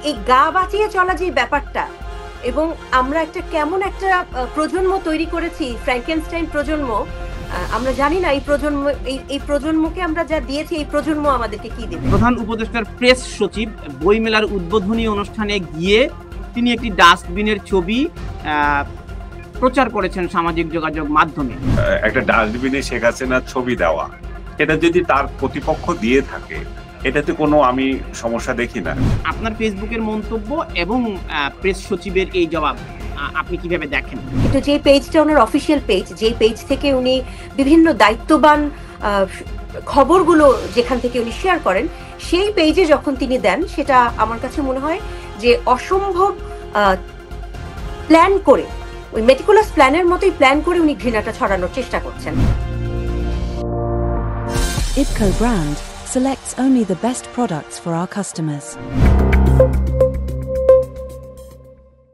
এই গা বাঁচিয়ে চলা যে ব্যাপারটা, এবং আমরা একটা কেমন একটা প্রজন্ম তৈরি করেছি, ফ্র্যাঙ্কেনস্টাইন প্রজন্ম। আমরা জানি না এই প্রজন্মকে আমরা যা দিয়েছি, এই প্রজন্ম আমাদেরকে কি দেবে। প্রধান উপদেষ্টার প্রেস সচিব বইমেলার উদ্বোধনী অনুষ্ঠানে গিয়ে তিনি একটি ডাস্টবিনের ছবি প্রচার করেছেন সামাজিক যোগাযোগ মাধ্যমে। একটা ডাস্টবিনে শেখ হাসিনার ছবি দেওয়া, এটা যদি তার প্রতিপক্ষ দিয়ে থাকে, এটাতে কোনো আমি সমস্যা দেখি না। আপনার ফেসবুকের মন্তব্য এবং প্রেস সচিবের এই জবাব আপনি কিভাবে দেখেন? কিন্তু যে পেজটা ওনার অফিসিয়াল পেজ, যে পেজ থেকে উনি বিভিন্ন দায়িত্ববান খবরগুলো যেখান থেকে উনি শেয়ার করেন, সেই পেজে যখন তিনি দেন, সেটা আমার কাছে মনে হয় যে অসম্ভব প্ল্যান করে, ওই মেটিকুলাস প্ল্যানের মতোই প্ল্যান করে উনি ঘৃণাটা ছড়ানোর চেষ্টা করছেন। IPCO brand selects only the best products for our customers.